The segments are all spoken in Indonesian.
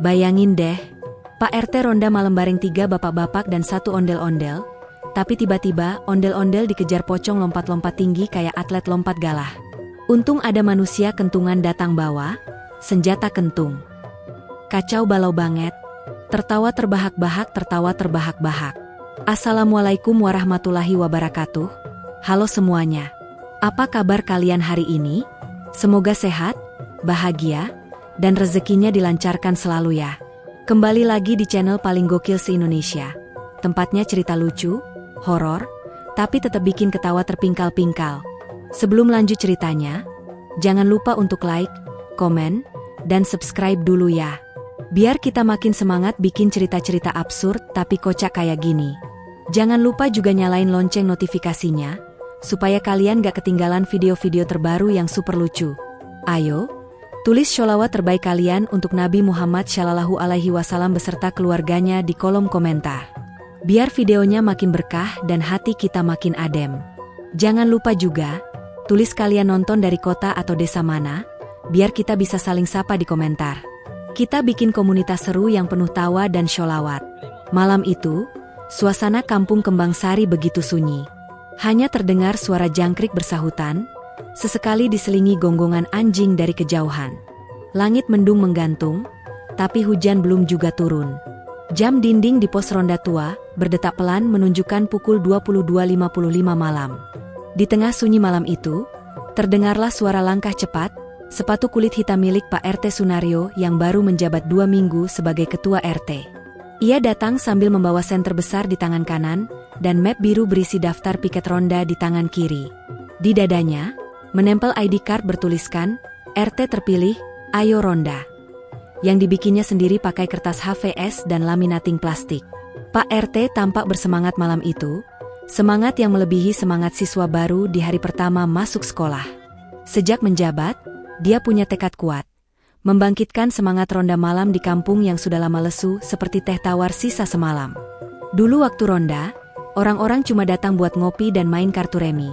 Bayangin deh, Pak RT ronda malam bareng 3 bapak-bapak dan 1 ondel-ondel, tapi tiba-tiba ondel-ondel dikejar pocong lompat-lompat tinggi kayak atlet lompat galah. Untung ada manusia kentungan datang bawa senjata kentung. Kacau balau banget. Tertawa terbahak-bahak. Assalamualaikum warahmatullahi wabarakatuh. Halo semuanya. Apa kabar kalian hari ini? Semoga sehat, bahagia, dan rezekinya dilancarkan selalu ya. Kembali lagi di channel paling gokil se-Indonesia. Tempatnya cerita lucu, horor, tapi tetap bikin ketawa terpingkal-pingkal. Sebelum lanjut ceritanya, jangan lupa untuk like, komen, dan subscribe dulu ya. Biar kita makin semangat bikin cerita-cerita absurd tapi kocak kayak gini. Jangan lupa juga nyalain lonceng notifikasinya, supaya kalian gak ketinggalan video-video terbaru yang super lucu. Ayo, tulis sholawat terbaik kalian untuk Nabi Muhammad SAW beserta keluarganya di kolom komentar. Biar videonya makin berkah dan hati kita makin adem. Jangan lupa juga, tulis kalian nonton dari kota atau desa mana, biar kita bisa saling sapa di komentar. Kita bikin komunitas seru yang penuh tawa dan sholawat. Malam itu, suasana kampung Kembang Sari begitu sunyi. Hanya terdengar suara jangkrik bersahutan, sesekali diselingi gonggongan anjing dari kejauhan. Langit mendung menggantung, tapi hujan belum juga turun. Jam dinding di pos ronda tua berdetak pelan menunjukkan pukul 22.55 malam. Di tengah sunyi malam itu, terdengarlah suara langkah cepat, sepatu kulit hitam milik Pak RT Sunario yang baru menjabat 2 minggu sebagai ketua RT. Ia datang sambil membawa senter besar di tangan kanan, dan map biru berisi daftar piket ronda di tangan kiri. Di dadanya, menempel ID card bertuliskan, RT terpilih, ayo ronda. Yang dibikinnya sendiri pakai kertas HVS dan laminating plastik. Pak RT tampak bersemangat malam itu, semangat yang melebihi semangat siswa baru di hari pertama masuk sekolah. Sejak menjabat, dia punya tekad kuat, membangkitkan semangat ronda malam di kampung yang sudah lama lesu seperti teh tawar sisa semalam. Dulu waktu ronda, orang-orang cuma datang buat ngopi dan main kartu remi.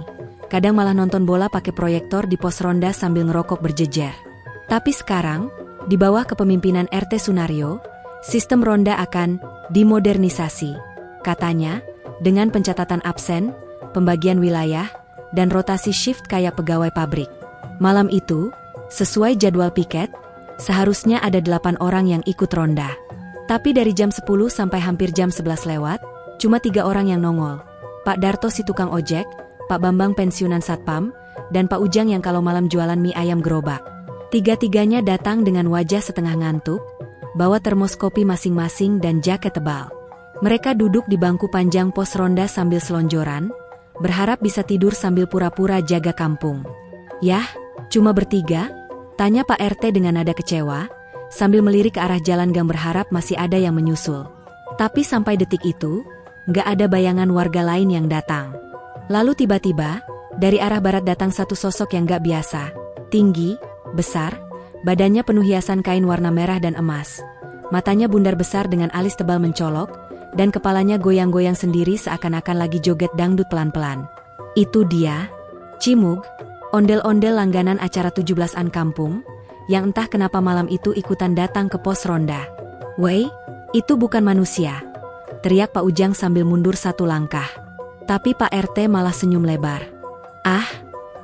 Kadang malah nonton bola pakai proyektor di pos ronda sambil ngerokok berjejer. Tapi sekarang, di bawah kepemimpinan RT Sunario, sistem ronda akan dimodernisasi. Katanya, dengan pencatatan absen, pembagian wilayah, dan rotasi shift kayak pegawai pabrik. Malam itu, sesuai jadwal piket, seharusnya ada 8 orang yang ikut ronda. Tapi dari jam 10 sampai hampir jam 11 lewat, cuma 3 orang yang nongol. Pak Darto si tukang ojek, Pak Bambang pensiunan satpam, dan Pak Ujang yang kalau malam jualan mie ayam gerobak. Tiga-tiganya datang dengan wajah setengah ngantuk, bawa termos kopi masing-masing dan jaket tebal. Mereka duduk di bangku panjang pos ronda sambil selonjoran, berharap bisa tidur sambil pura-pura jaga kampung. Yah, cuma bertiga? Tanya Pak RT dengan nada kecewa, sambil melirik ke arah jalan gang berharap masih ada yang menyusul. Tapi sampai detik itu, nggak ada bayangan warga lain yang datang. Lalu tiba-tiba, dari arah barat datang satu sosok yang nggak biasa. Tinggi, besar, badannya penuh hiasan kain warna merah dan emas. Matanya bundar besar dengan alis tebal mencolok, dan kepalanya goyang-goyang sendiri seakan-akan lagi joget dangdut pelan-pelan. Itu dia, Cimug, ondel-ondel langganan acara 17-an kampung, yang entah kenapa malam itu ikutan datang ke pos ronda. "Wei, itu bukan manusia," teriak Pak Ujang sambil mundur 1 langkah. Tapi Pak RT malah senyum lebar. "Ah,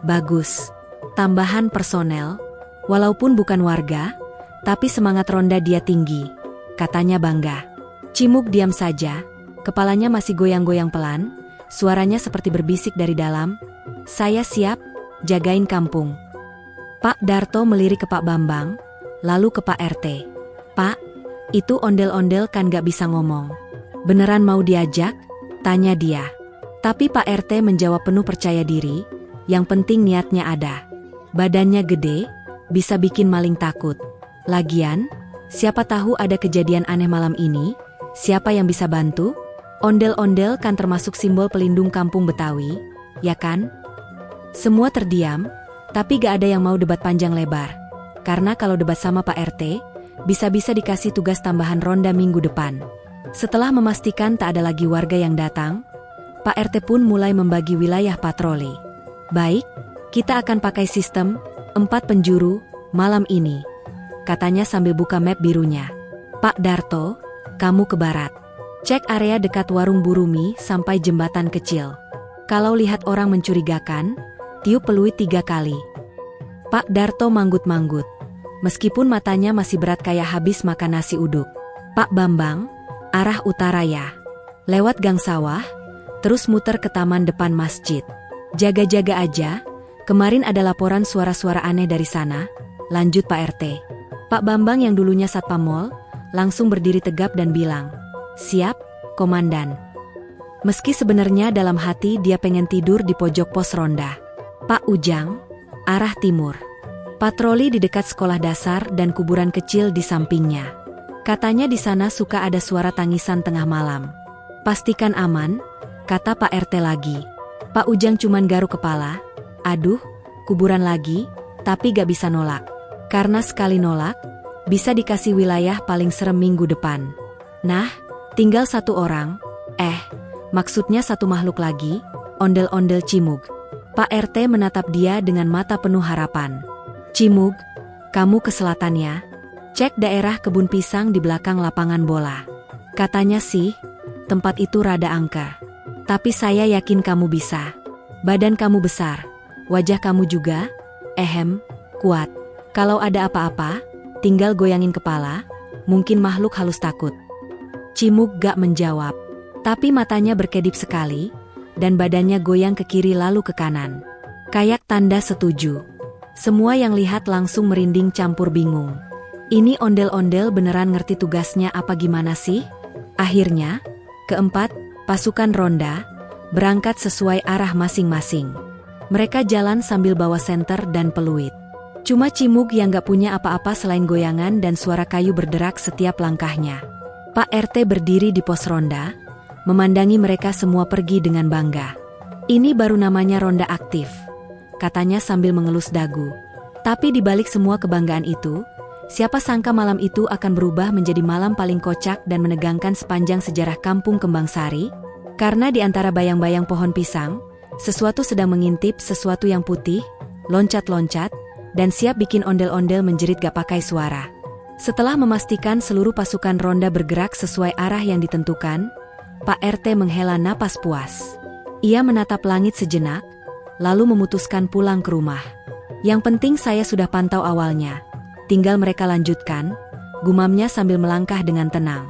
bagus. Tambahan personel, walaupun bukan warga, tapi semangat ronda dia tinggi," katanya bangga. Cimug diam saja, kepalanya masih goyang-goyang pelan, suaranya seperti berbisik dari dalam, "Saya siap, jagain kampung." Pak Darto melirik ke Pak Bambang, lalu ke Pak RT. "Pak, itu ondel-ondel kan gak bisa ngomong. Beneran mau diajak?" tanya dia. Tapi Pak RT menjawab penuh percaya diri, yang penting niatnya ada. Badannya gede, bisa bikin maling takut. Lagian, siapa tahu ada kejadian aneh malam ini, siapa yang bisa bantu? Ondel-ondel kan termasuk simbol pelindung kampung Betawi, ya kan? Semua terdiam, tapi gak ada yang mau debat panjang lebar. Karena kalau debat sama Pak RT, bisa-bisa dikasih tugas tambahan ronda minggu depan. Setelah memastikan tak ada lagi warga yang datang, Pak RT pun mulai membagi wilayah patroli. "Baik, kita akan pakai sistem 4 penjuru malam ini," katanya sambil buka map birunya. Pak Darto, kamu ke barat. Cek area dekat warung Burumi sampai jembatan kecil. Kalau lihat orang mencurigakan, tiup peluit 3 kali. Pak Darto manggut-manggut. Meskipun matanya masih berat kayak habis makan nasi uduk. Pak Bambang, arah utara ya. Lewat gang sawah, terus muter ke taman depan masjid. Jaga-jaga aja, kemarin ada laporan suara-suara aneh dari sana, lanjut Pak RT. Pak Bambang yang dulunya satpam mal, langsung berdiri tegap dan bilang, "Siap, Komandan." Meski sebenarnya dalam hati dia pengen tidur di pojok pos ronda. Pak Ujang, arah timur. Patroli di dekat sekolah dasar dan kuburan kecil di sampingnya. Katanya di sana suka ada suara tangisan tengah malam. Pastikan aman, kata Pak RT lagi. Pak Ujang cuman garuk kepala. Aduh, kuburan lagi, tapi gak bisa nolak. Karena sekali nolak, bisa dikasih wilayah paling serem minggu depan. Nah, tinggal 1 orang. Maksudnya 1 makhluk lagi, ondel-ondel Cimug. Pak RT menatap dia dengan mata penuh harapan. Cimug, kamu ke selatan ya? Cek daerah kebun pisang di belakang lapangan bola. Katanya sih, tempat itu rada angker. Tapi saya yakin kamu bisa. Badan kamu besar, wajah kamu juga, kuat. Kalau ada apa-apa, tinggal goyangin kepala, mungkin makhluk halus takut. Cimug gak menjawab, tapi matanya berkedip sekali, dan badannya goyang ke kiri lalu ke kanan. Kayak tanda setuju. Semua yang lihat langsung merinding campur bingung. Ini ondel-ondel beneran ngerti tugasnya apa gimana sih? Akhirnya, keempat, pasukan ronda, berangkat sesuai arah masing-masing. Mereka jalan sambil bawa senter dan peluit. Cuma Cimug yang gak punya apa-apa selain goyangan dan suara kayu berderak setiap langkahnya. Pak RT berdiri di pos ronda, memandangi mereka semua pergi dengan bangga. Ini baru namanya ronda aktif, katanya sambil mengelus dagu. Tapi di balik semua kebanggaan itu, siapa sangka malam itu akan berubah menjadi malam paling kocak dan menegangkan sepanjang sejarah Kampung Kembang Sari. Karena di antara bayang-bayang pohon pisang, sesuatu sedang mengintip sesuatu yang putih, loncat-loncat, dan siap bikin ondel-ondel menjerit gak pakai suara. Setelah memastikan seluruh pasukan ronda bergerak sesuai arah yang ditentukan, Pak RT menghela napas puas. Ia menatap langit sejenak, lalu memutuskan pulang ke rumah. Yang penting saya sudah pantau awalnya. Tinggal mereka lanjutkan, gumamnya sambil melangkah dengan tenang.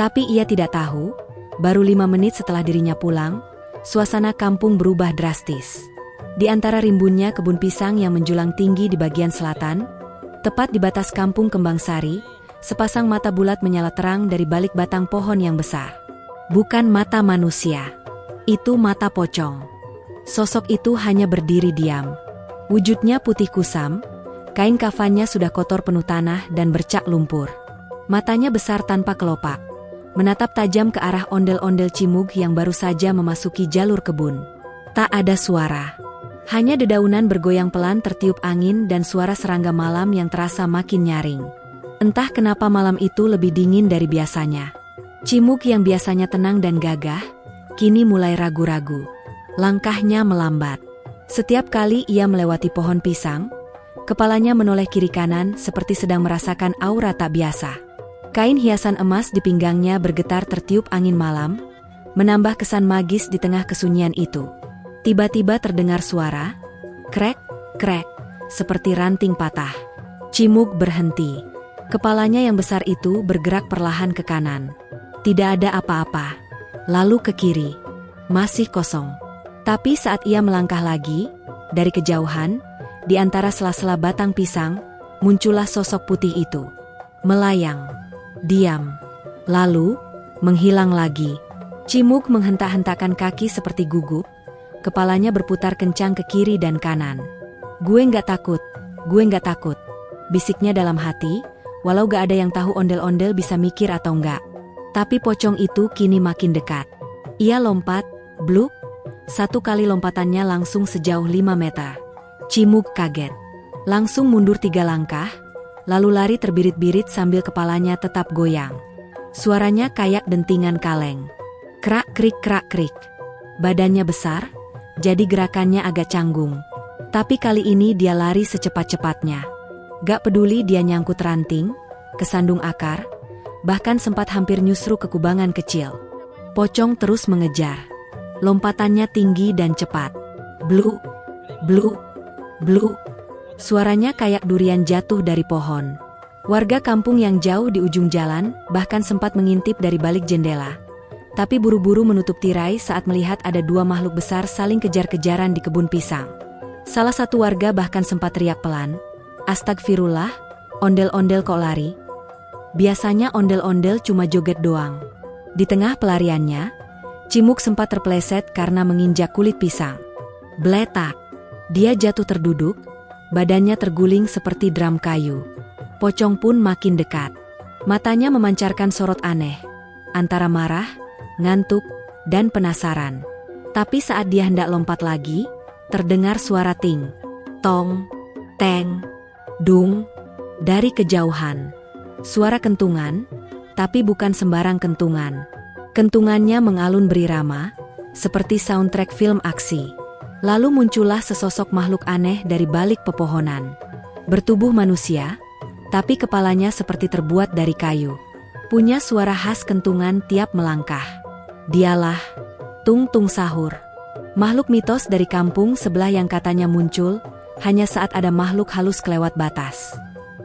Tapi ia tidak tahu, baru 5 menit setelah dirinya pulang, suasana kampung berubah drastis. Di antara rimbunnya kebun pisang yang menjulang tinggi di bagian selatan, tepat di batas Kampung Kembang Sari, sepasang mata bulat menyala terang dari balik batang pohon yang besar. Bukan mata manusia, itu mata pocong. Sosok itu hanya berdiri diam. Wujudnya putih kusam, kain kafannya sudah kotor penuh tanah dan bercak lumpur. Matanya besar tanpa kelopak, menatap tajam ke arah ondel-ondel Cimug yang baru saja memasuki jalur kebun. Tak ada suara. Hanya dedaunan bergoyang pelan tertiup angin dan suara serangga malam yang terasa makin nyaring. Entah kenapa malam itu lebih dingin dari biasanya. Cimug yang biasanya tenang dan gagah, kini mulai ragu-ragu. Langkahnya melambat. Setiap kali ia melewati pohon pisang, kepalanya menoleh kiri kanan seperti sedang merasakan aura tak biasa. Kain hiasan emas di pinggangnya bergetar tertiup angin malam, menambah kesan magis di tengah kesunyian itu. Tiba-tiba terdengar suara, krek, krek, seperti ranting patah. Cimug berhenti. Kepalanya yang besar itu bergerak perlahan ke kanan. Tidak ada apa-apa. Lalu ke kiri. Masih kosong. Tapi saat ia melangkah lagi, dari kejauhan, di antara sela-sela batang pisang, muncullah sosok putih itu. Melayang. Diam. Lalu, menghilang lagi. Cimug menghentak-hentakan kaki seperti gugup. Kepalanya berputar kencang ke kiri dan kanan. Gue nggak takut, gue nggak takut, bisiknya dalam hati, walau gak ada yang tahu ondel-ondel bisa mikir atau enggak. Tapi pocong itu kini makin dekat. Ia lompat, bluk, 1 kali lompatannya langsung sejauh 5 meter. Cimug kaget. Langsung mundur 3 langkah, lalu lari terbirit-birit sambil kepalanya tetap goyang. Suaranya kayak dentingan kaleng. Krak-krik krak-krik. Badannya besar, jadi gerakannya agak canggung. Tapi kali ini dia lari secepat-cepatnya. Gak peduli dia nyangkut ranting, kesandung akar, bahkan sempat hampir nyusru ke kubangan kecil. Pocong terus mengejar. Lompatannya tinggi dan cepat. Bluk, bluk, bluk. Suaranya kayak durian jatuh dari pohon. Warga kampung yang jauh di ujung jalan bahkan sempat mengintip dari balik jendela. Tapi buru-buru menutup tirai saat melihat ada dua makhluk besar saling kejar-kejaran di kebun pisang. Salah satu warga bahkan sempat teriak pelan, "Astagfirullah, ondel-ondel kok lari?" Biasanya ondel-ondel cuma joget doang. Di tengah pelariannya, Cimuk sempat terpeleset karena menginjak kulit pisang. Beletak. Dia jatuh terduduk, badannya terguling seperti drum kayu. Pocong pun makin dekat. Matanya memancarkan sorot aneh, antara marah, ngantuk, dan penasaran. Tapi saat dia hendak lompat lagi, terdengar suara ting, tong, teng, dung, dari kejauhan. Suara kentungan, tapi bukan sembarang kentungan. Kentungannya mengalun berirama, seperti soundtrack film aksi. Lalu muncullah sesosok makhluk aneh dari balik pepohonan. Bertubuh manusia, tapi kepalanya seperti terbuat dari kayu. Punya suara khas kentungan tiap melangkah. Dialah Tung Tung Sahur. Makhluk mitos dari kampung sebelah yang katanya muncul hanya saat ada makhluk halus kelewat batas.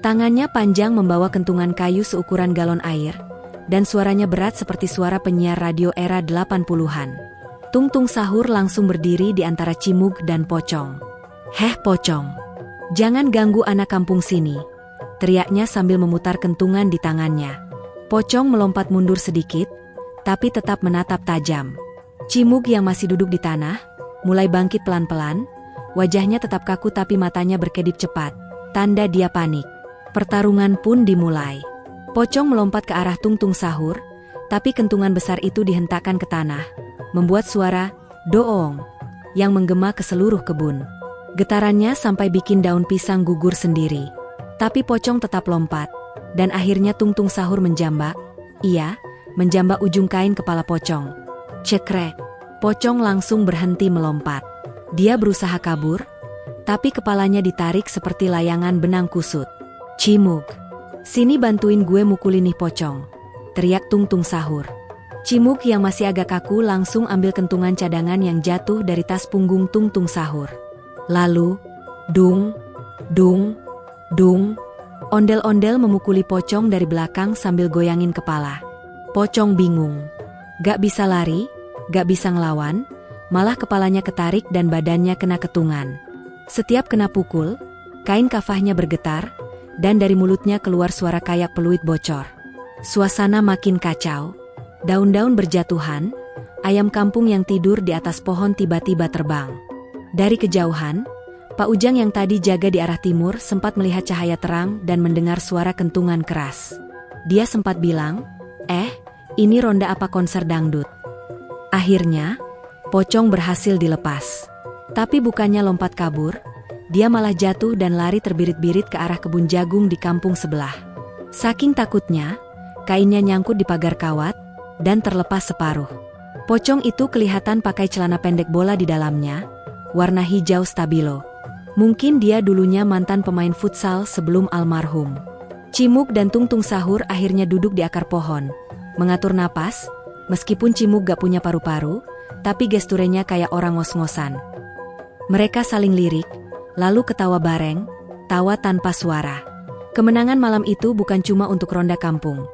Tangannya panjang membawa kentungan kayu seukuran galon air, dan suaranya berat seperti suara penyiar radio era 80-an. Tung Tung Sahur langsung berdiri di antara Cimug dan Pocong. "Heh Pocong, jangan ganggu anak kampung sini," teriaknya sambil memutar kentungan di tangannya. Pocong melompat mundur sedikit, tapi tetap menatap tajam. Cimug yang masih duduk di tanah, mulai bangkit pelan-pelan, wajahnya tetap kaku tapi matanya berkedip cepat, tanda dia panik. Pertarungan pun dimulai. Pocong melompat ke arah Tung Tung Sahur, tapi kentungan besar itu dihentakkan ke tanah, membuat suara doong yang menggema ke seluruh kebun. Getarannya sampai bikin daun pisang gugur sendiri. Tapi Pocong tetap lompat, dan akhirnya Tung Tung Sahur menjambak. Iya, menjambak ujung kain kepala Pocong. Cekrek, Pocong langsung berhenti melompat. Dia berusaha kabur, tapi kepalanya ditarik seperti layangan benang kusut. "Cimug, sini bantuin gue mukulin nih Pocong," teriak Tung Tung Sahur. Cimug yang masih agak kaku langsung ambil kentungan cadangan yang jatuh dari tas punggung Tung Tung Sahur. Lalu, dung, dung, dung, ondel-ondel memukuli Pocong dari belakang sambil goyangin kepala. Pocong bingung. Gak bisa lari, gak bisa ngelawan, malah kepalanya ketarik dan badannya kena ketungan. Setiap kena pukul, kain kafahnya bergetar, dan dari mulutnya keluar suara kayak peluit bocor. Suasana makin kacau. Daun-daun berjatuhan, ayam kampung yang tidur di atas pohon tiba-tiba terbang. Dari kejauhan, Pak Ujang yang tadi jaga di arah timur sempat melihat cahaya terang dan mendengar suara kentungan keras. Dia sempat bilang, ini ronda apa konser dangdut?" Akhirnya, Pocong berhasil dilepas. Tapi bukannya lompat kabur, dia malah jatuh dan lari terbirit-birit ke arah kebun jagung di kampung sebelah. Saking takutnya, kainnya nyangkut di pagar kawat, dan terlepas separuh. Pocong itu kelihatan pakai celana pendek bola di dalamnya, warna hijau stabilo. Mungkin dia dulunya mantan pemain futsal sebelum almarhum. Cimug dan Tung Tung Sahur akhirnya duduk di akar pohon, mengatur napas, meskipun Cimug gak punya paru-paru, tapi gesturnya kayak orang ngos-ngosan. Mereka saling lirik, lalu ketawa bareng, tawa tanpa suara. Kemenangan malam itu bukan cuma untuk ronda kampung,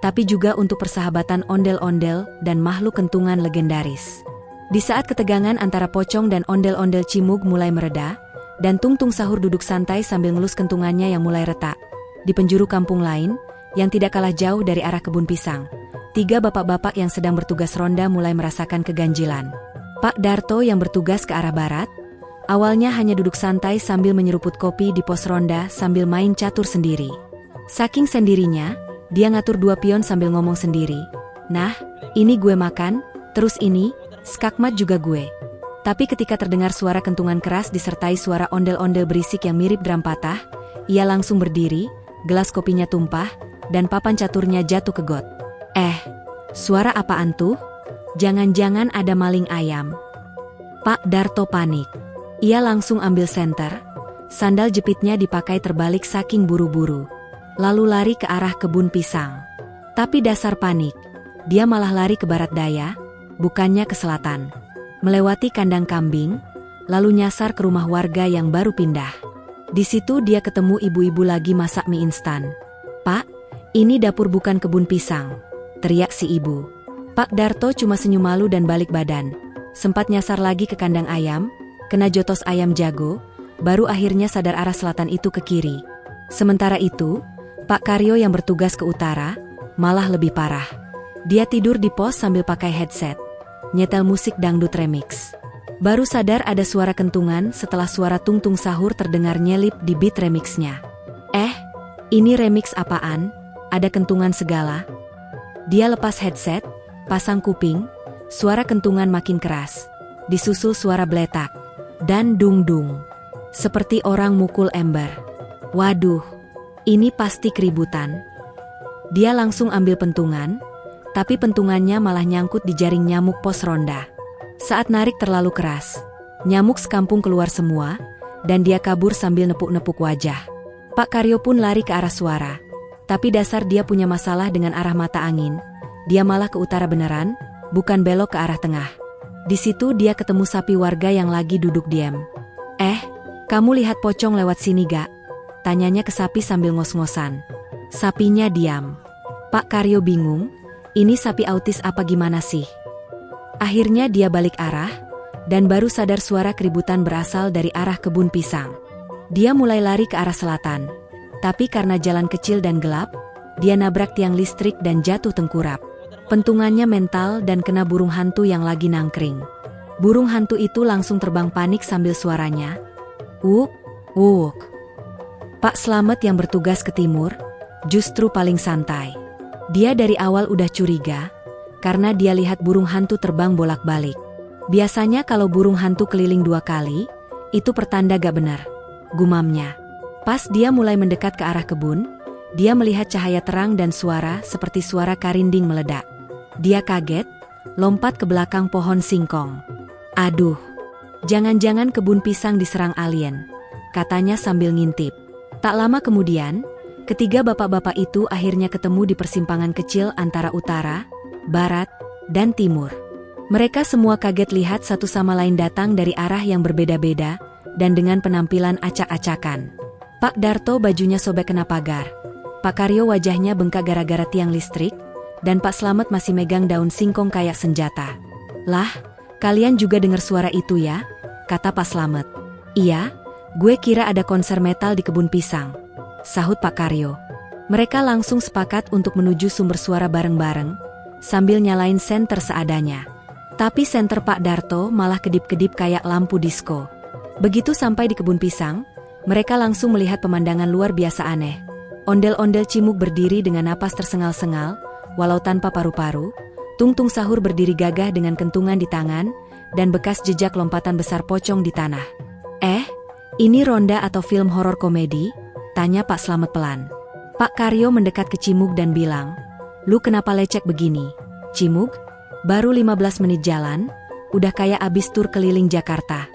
tapi juga untuk persahabatan ondel-ondel dan makhluk kentungan legendaris. Di saat ketegangan antara Pocong dan ondel-ondel Cimug mulai mereda, dan Tung Tung Sahur duduk santai sambil ngelus kentungannya yang mulai retak, di penjuru kampung lain, yang tidak kalah jauh dari arah kebun pisang, 3 bapak-bapak yang sedang bertugas ronda mulai merasakan keganjilan. Pak Darto yang bertugas ke arah barat, awalnya hanya duduk santai sambil menyeruput kopi di pos ronda sambil main catur sendiri. Saking sendirinya, dia ngatur 2 pion sambil ngomong sendiri. "Nah, ini gue makan, terus ini, skakmat juga gue." Tapi ketika terdengar suara kentungan keras disertai suara ondel-ondel berisik yang mirip drum patah, ia langsung berdiri, gelas kopinya tumpah, dan papan caturnya jatuh ke got. Suara apaan tuh? Jangan-jangan ada maling ayam." Pak Darto panik. Ia langsung ambil senter, sandal jepitnya dipakai terbalik saking buru-buru, lalu lari ke arah kebun pisang. Tapi dasar panik, dia malah lari ke barat daya, bukannya ke selatan. Melewati kandang kambing, lalu nyasar ke rumah warga yang baru pindah. Di situ dia ketemu ibu-ibu lagi masak mie instan. "Pak, ini dapur bukan kebun pisang," teriak si ibu. Pak Darto cuma senyum malu dan balik badan. Sempat nyasar lagi ke kandang ayam, kena jotos ayam jago, baru akhirnya sadar arah selatan itu ke kiri. Sementara itu, Pak Karyo yang bertugas ke utara, malah lebih parah. Dia tidur di pos sambil pakai headset, nyetel musik dangdut remix. Baru sadar ada suara kentungan setelah suara tungtung sahur terdengar nyelip di beat remixnya. Ini remix apaan? Ada kentungan segala. Dia lepas headset, pasang kuping, suara kentungan makin keras. Disusul suara beletak, dan dung-dung. Seperti orang mukul ember. Waduh, ini pasti keributan. Dia langsung ambil pentungan, tapi pentungannya malah nyangkut di jaring nyamuk pos ronda. Saat narik terlalu keras, nyamuk sekampung keluar semua, dan dia kabur sambil nepuk-nepuk wajah. Pak Karyo pun lari ke arah suara. Tapi dasar dia punya masalah dengan arah mata angin. Dia malah ke utara beneran, bukan belok ke arah tengah. Di situ dia ketemu sapi warga yang lagi duduk diam. Kamu lihat pocong lewat sini gak?" Tanyanya ke sapi sambil ngos-ngosan. Sapinya diam. Pak Karyo bingung, ini sapi autis apa gimana sih? Akhirnya dia balik arah, dan baru sadar suara keributan berasal dari arah kebun pisang. Dia mulai lari ke arah selatan, tapi karena jalan kecil dan gelap, dia nabrak tiang listrik dan jatuh tengkurap. Pentungannya mental dan kena burung hantu yang lagi nangkring. Burung hantu itu langsung terbang panik sambil suaranya, "Wuk, wuk." Pak Slamet yang bertugas ke timur, justru paling santai. Dia dari awal udah curiga, karena dia lihat burung hantu terbang bolak-balik. Biasanya kalau burung hantu keliling 2 kali, itu pertanda gak benar, gumamnya. Pas dia mulai mendekat ke arah kebun, dia melihat cahaya terang dan suara seperti suara karinding meledak. Dia kaget, lompat ke belakang pohon singkong. "Aduh, jangan-jangan kebun pisang diserang alien," katanya sambil ngintip. Tak lama kemudian, ketiga bapak-bapak itu akhirnya ketemu di persimpangan kecil antara utara, barat, dan timur. Mereka semua kaget lihat satu sama lain datang dari arah yang berbeda-beda, dan dengan penampilan acak-acakan. Pak Darto bajunya sobek kena pagar. Pak Karyo wajahnya bengkak gara-gara tiang listrik, dan Pak Slamet masih megang daun singkong kayak senjata. "Lah, kalian juga dengar suara itu ya?" kata Pak Slamet. "Iya, gue kira ada konser metal di kebun pisang," sahut Pak Karyo. Mereka langsung sepakat untuk menuju sumber suara bareng-bareng, sambil nyalain senter seadanya. Tapi senter Pak Darto malah kedip-kedip kayak lampu disko. Begitu sampai di kebun pisang, mereka langsung melihat pemandangan luar biasa aneh. Ondel-ondel Cimuk berdiri dengan napas tersengal-sengal, walau tanpa paru-paru. Tungtung Sahur berdiri gagah dengan kentungan di tangan, dan bekas jejak lompatan besar pocong di tanah. Ini ronda atau film horor komedi?" tanya Pak Slamet pelan. Pak Karyo mendekat ke Cimuk dan bilang, "Lu kenapa lecek begini, Cimuk? Baru 15 menit jalan, udah kayak abis tur keliling Jakarta."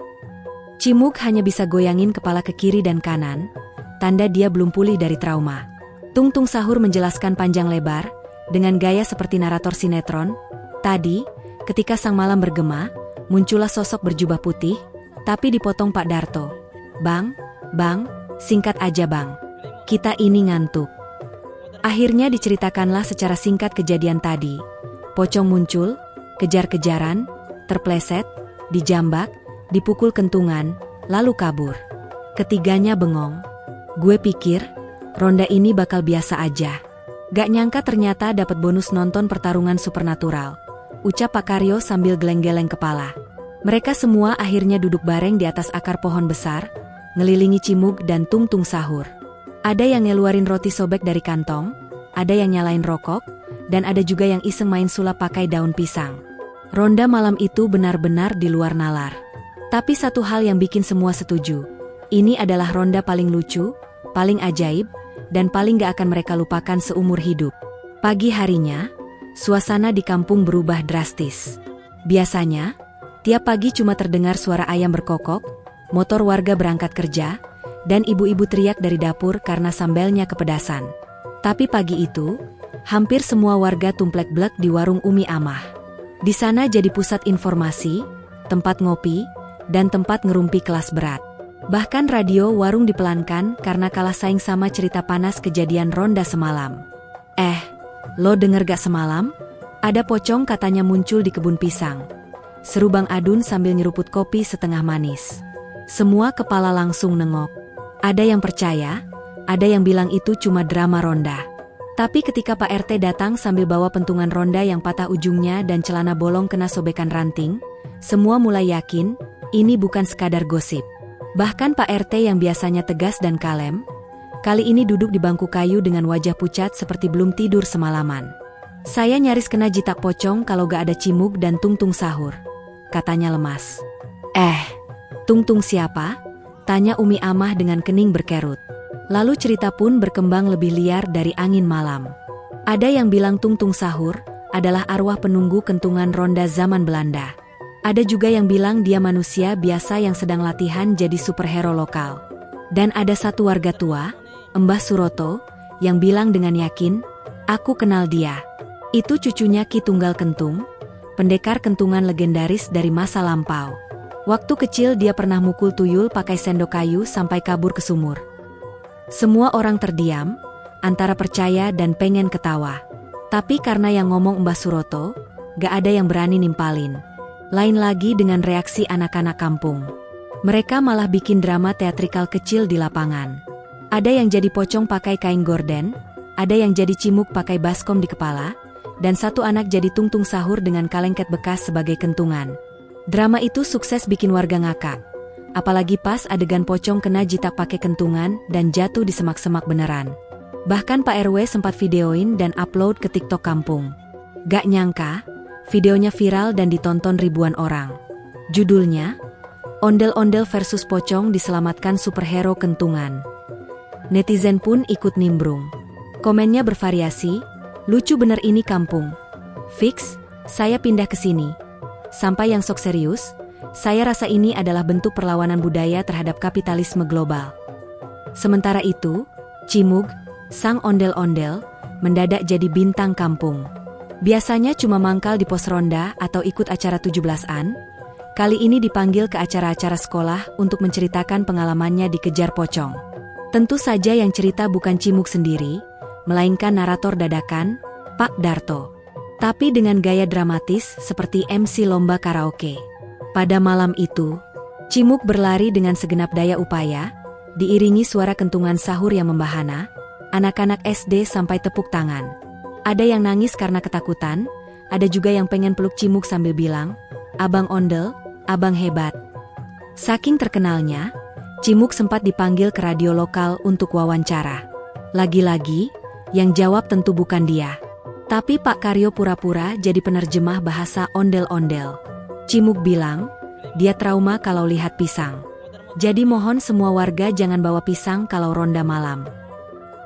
Cimuk hanya bisa goyangin kepala ke kiri dan kanan, tanda dia belum pulih dari trauma. Tungtung Sahur menjelaskan panjang lebar, dengan gaya seperti narator sinetron. "Tadi, ketika sang malam bergema, muncullah sosok berjubah putih, tapi dipotong Pak Darto. Bang, singkat aja bang. Kita ini ngantuk." Akhirnya diceritakanlah secara singkat kejadian tadi. Pocong muncul, kejar-kejaran, terpleset, dijambak, dipukul kentungan, lalu kabur. Ketiganya bengong. "Gue pikir, ronda ini bakal biasa aja. Gak nyangka ternyata dapat bonus nonton pertarungan supernatural," ucap Pak Karyo sambil geleng-geleng kepala. Mereka semua akhirnya duduk bareng di atas akar pohon besar, ngelilingi Cimuk dan Tungtung Sahur. Ada yang ngeluarin roti sobek dari kantong, ada yang nyalain rokok, dan ada juga yang iseng main sulap pakai daun pisang. Ronda malam itu benar-benar di luar nalar. Tapi satu hal yang bikin semua setuju, ini adalah ronda paling lucu, paling ajaib, dan paling gak akan mereka lupakan seumur hidup. Pagi harinya, suasana di kampung berubah drastis. Biasanya, tiap pagi cuma terdengar suara ayam berkokok, motor warga berangkat kerja, dan ibu-ibu teriak dari dapur karena sambelnya kepedasan. Tapi pagi itu, Hampir semua warga tumplek-blek di warung Umi Amah. Di sana jadi pusat informasi, tempat ngopi, dan tempat ngerumpi kelas berat. Bahkan radio warung dipelankan karena kalah saing sama cerita panas kejadian ronda semalam. Lo denger gak semalam? Ada pocong katanya muncul di kebun pisang. Seru Bang Adun sambil nyeruput kopi setengah manis. Semua kepala langsung nengok. Ada yang percaya, ada yang bilang itu cuma drama ronda. Tapi ketika Pak RT datang sambil bawa pentungan ronda yang patah ujungnya dan celana bolong kena sobekan ranting, semua mulai yakin, ini bukan sekadar gosip. Bahkan Pak RT yang biasanya tegas dan kalem, kali ini duduk di bangku kayu dengan wajah pucat seperti belum tidur semalaman. Saya nyaris kena jitak pocong kalau gak ada Cimug dan Tungtung sahur, katanya lemas. Tungtung siapa? Tanya Umi Amah dengan kening berkerut. Lalu cerita pun berkembang lebih liar dari angin malam. Ada yang bilang Tungtung sahur adalah arwah penunggu kentungan ronda zaman Belanda. Ada juga yang bilang dia manusia biasa yang sedang latihan jadi superhero lokal. Dan ada satu warga tua, Mbah Suroto, yang bilang dengan yakin, aku kenal dia. Itu cucunya Ki Tunggal Kentung, pendekar kentungan legendaris dari masa lampau. Waktu kecil dia pernah mukul tuyul pakai sendok kayu sampai kabur ke sumur. Semua orang terdiam, antara percaya dan pengen ketawa. Tapi karena yang ngomong Mbah Suroto, gak ada yang berani nimpalin. Lain lagi dengan reaksi anak-anak kampung. Mereka malah bikin drama teatrikal kecil di lapangan. Ada yang jadi pocong pakai kain gorden, ada yang jadi Cimug pakai baskom di kepala, dan satu anak jadi Tungtung sahur dengan kalengket bekas sebagai kentungan. Drama itu sukses bikin warga ngakak. Apalagi pas adegan pocong kena jitak pakai kentungan dan jatuh di semak-semak beneran. Bahkan Pak RW sempat videoin dan upload ke TikTok kampung. Gak nyangka, videonya viral dan ditonton ribuan orang. Judulnya, Ondel-ondel versus pocong diselamatkan superhero kentungan. Netizen pun ikut nimbrung. Komennya bervariasi, lucu bener ini kampung. Fix, saya pindah ke sini. Sampai yang sok serius, saya rasa ini adalah bentuk perlawanan budaya terhadap kapitalisme global. Sementara itu, Cimug, sang ondel-ondel, mendadak jadi bintang kampung. Biasanya cuma mangkal di pos ronda atau ikut acara 17-an, kali ini dipanggil ke acara-acara sekolah untuk menceritakan pengalamannya dikejar pocong. Tentu saja yang cerita bukan Cimug sendiri, melainkan narator dadakan, Pak Darto. Tapi dengan gaya dramatis seperti MC lomba karaoke. Pada malam itu, Cimug berlari dengan segenap daya upaya, diiringi suara kentungan sahur yang membahana, anak-anak SD sampai tepuk tangan. Ada yang nangis karena ketakutan, ada juga yang pengen peluk Cimug sambil bilang, Abang Ondel, Abang hebat. Saking terkenalnya, Cimug sempat dipanggil ke radio lokal untuk wawancara. Lagi-lagi, yang jawab tentu bukan dia. Tapi Pak Karyo pura-pura jadi penerjemah bahasa ondel-ondel. Cimug bilang, dia trauma kalau lihat pisang. Jadi mohon semua warga jangan bawa pisang kalau ronda malam.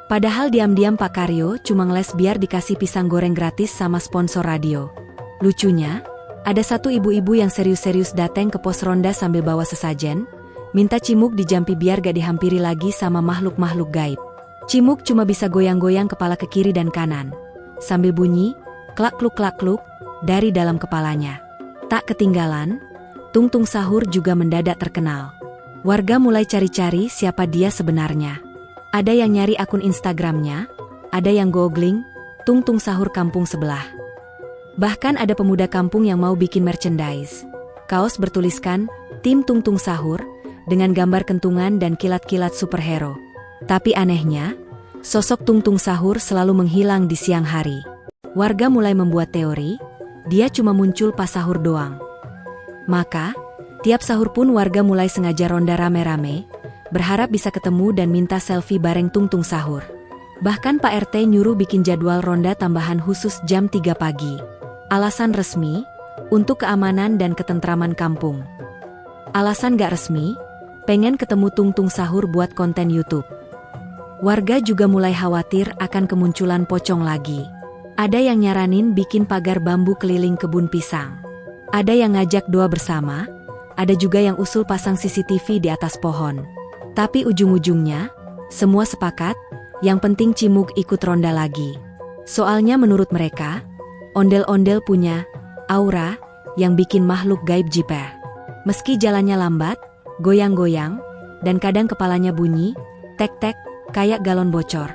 Padahal diam-diam Pak Karyo cuma ngeles biar dikasih pisang goreng gratis sama sponsor radio. Lucunya, ada satu ibu-ibu yang serius-serius datang ke pos ronda sambil bawa sesajen, minta Cimug dijampi biar gak dihampiri lagi sama makhluk-makhluk gaib. Cimug cuma bisa goyang-goyang kepala ke kiri dan kanan. Sambil bunyi, klak-kluk-klak-kluk, dari dalam kepalanya. Tak ketinggalan, Tungtung sahur juga mendadak terkenal. Warga mulai cari-cari siapa dia sebenarnya. Ada yang nyari akun Instagramnya, ada yang googling, Tungtung sahur kampung sebelah. Bahkan ada pemuda kampung yang mau bikin merchandise. Kaos bertuliskan, Tim Tungtung sahur, dengan gambar kentungan dan kilat-kilat superhero. Tapi anehnya, sosok Tungtung sahur selalu menghilang di siang hari. Warga mulai membuat teori, dia cuma muncul pas sahur doang. Maka, tiap sahur pun warga mulai sengaja ronda rame-rame, berharap bisa ketemu dan minta selfie bareng Tungtung sahur. Bahkan Pak RT nyuruh bikin jadwal ronda tambahan khusus jam 3 pagi. Alasan resmi, untuk keamanan dan ketentraman kampung. Alasan gak resmi, pengen ketemu Tungtung sahur buat konten YouTube. Warga juga mulai khawatir akan kemunculan pocong lagi. Ada yang nyaranin bikin pagar bambu keliling kebun pisang. Ada yang ngajak doa bersama, ada juga yang usul pasang CCTV di atas pohon. Tapi ujung-ujungnya, semua sepakat, yang penting Cimug ikut ronda lagi. Soalnya menurut mereka, ondel-ondel punya aura yang bikin makhluk gaib jiper. Meski jalannya lambat, goyang-goyang, dan kadang kepalanya bunyi, tek-tek, kayak galon bocor.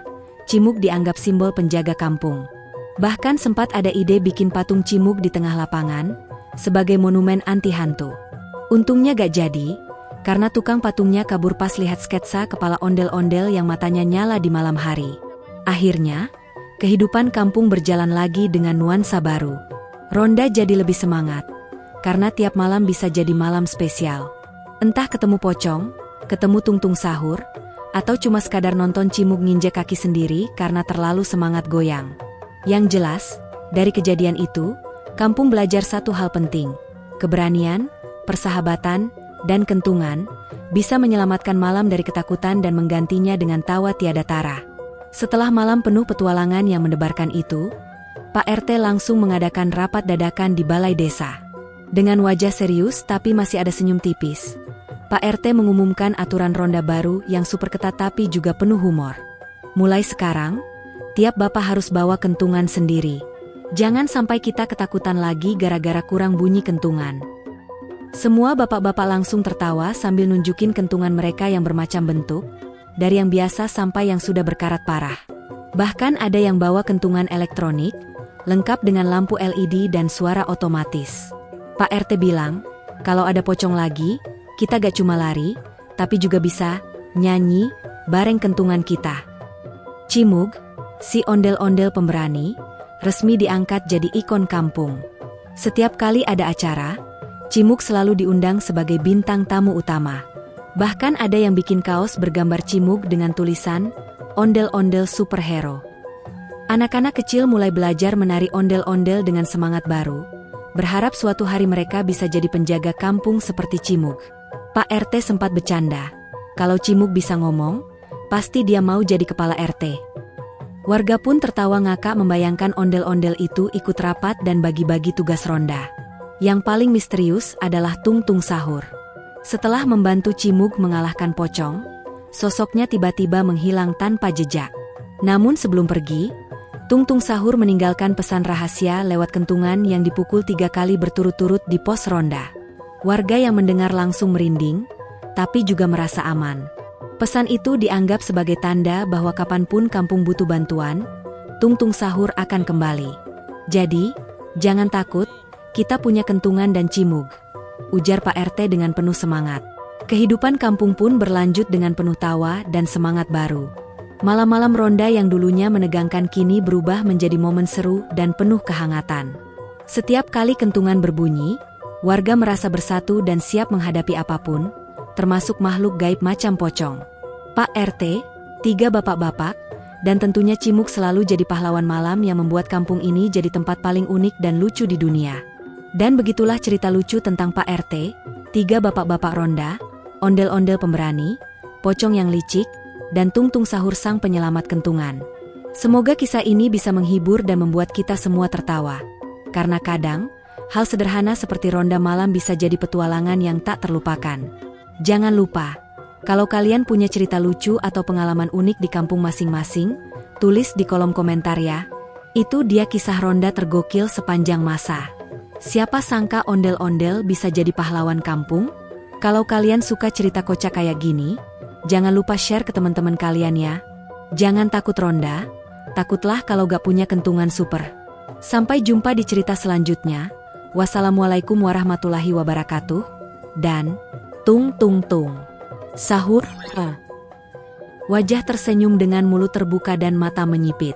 Cimug dianggap simbol penjaga kampung. Bahkan sempat ada ide bikin patung Cimug di tengah lapangan, sebagai monumen anti hantu. Untungnya gak jadi, karena tukang patungnya kabur pas lihat sketsa kepala ondel-ondel yang matanya nyala di malam hari. Akhirnya, kehidupan kampung berjalan lagi dengan nuansa baru. Ronda jadi lebih semangat, karena tiap malam bisa jadi malam spesial. Entah ketemu pocong, ketemu tungtung sahur, atau cuma sekadar nonton Cimug nginjek kaki sendiri karena terlalu semangat goyang. Yang jelas, dari kejadian itu, kampung belajar satu hal penting. Keberanian, persahabatan, dan kentungan bisa menyelamatkan malam dari ketakutan dan menggantinya dengan tawa tiada tara. Setelah malam penuh petualangan yang mendebarkan itu, Pak RT langsung mengadakan rapat dadakan di balai desa. Dengan wajah serius tapi masih ada senyum tipis, Pak RT mengumumkan aturan ronda baru yang super ketat tapi juga penuh humor. Mulai sekarang, tiap bapak harus bawa kentungan sendiri. Jangan sampai kita ketakutan lagi gara-gara kurang bunyi kentungan. Semua bapak-bapak langsung tertawa sambil nunjukin kentungan mereka yang bermacam bentuk, dari yang biasa sampai yang sudah berkarat parah. Bahkan ada yang bawa kentungan elektronik, lengkap dengan lampu LED dan suara otomatis. Pak RT bilang, kalau ada pocong lagi, kita gak cuma lari, tapi juga bisa nyanyi bareng kentungan kita. Cimug, si ondel-ondel pemberani, resmi diangkat jadi ikon kampung. Setiap kali ada acara, Cimug selalu diundang sebagai bintang tamu utama. Bahkan ada yang bikin kaos bergambar Cimug dengan tulisan, ondel-ondel superhero. Anak-anak kecil mulai belajar menari ondel-ondel dengan semangat baru, berharap suatu hari mereka bisa jadi penjaga kampung seperti Cimug. Pak RT sempat bercanda, kalau Cimug bisa ngomong, pasti dia mau jadi kepala RT. Warga pun tertawa ngakak membayangkan ondel-ondel itu ikut rapat dan bagi-bagi tugas ronda. Yang paling misterius adalah tungtung sahur. Setelah membantu Cimug mengalahkan pocong, sosoknya tiba-tiba menghilang tanpa jejak. Namun sebelum pergi, tungtung sahur meninggalkan pesan rahasia lewat kentungan yang dipukul 3 kali berturut-turut di pos ronda. Warga yang mendengar langsung merinding, tapi juga merasa aman. Pesan itu dianggap sebagai tanda bahwa kapanpun kampung butuh bantuan, tungtung sahur akan kembali. Jadi, jangan takut, kita punya kentungan dan Cimug, ujar Pak RT dengan penuh semangat. Kehidupan kampung pun berlanjut dengan penuh tawa dan semangat baru. Malam-malam ronda yang dulunya menegangkan kini berubah menjadi momen seru dan penuh kehangatan. Setiap kali kentungan berbunyi, warga merasa bersatu dan siap menghadapi apapun, termasuk makhluk gaib macam pocong. Pak RT, 3 bapak-bapak, dan tentunya Cimug selalu jadi pahlawan malam yang membuat kampung ini jadi tempat paling unik dan lucu di dunia. Dan begitulah cerita lucu tentang Pak RT, 3 bapak-bapak ronda, ondel-ondel pemberani, pocong yang licik, dan tungtung sahur sang penyelamat kentungan. Semoga kisah ini bisa menghibur dan membuat kita semua tertawa. Karena kadang, hal sederhana seperti ronda malam bisa jadi petualangan yang tak terlupakan. Jangan lupa, kalau kalian punya cerita lucu atau pengalaman unik di kampung masing-masing, tulis di kolom komentar ya. Itu dia kisah ronda tergokil sepanjang masa. Siapa sangka ondel-ondel bisa jadi pahlawan kampung? Kalau kalian suka cerita kocak kayak gini, jangan lupa share ke teman-teman kalian ya. Jangan takut ronda, takutlah kalau gak punya kentungan super. Sampai jumpa di cerita selanjutnya. Wassalamualaikum warahmatullahi wabarakatuh. Dan, tung tung tung. Sahur. Wajah tersenyum dengan mulut terbuka dan mata menyipit.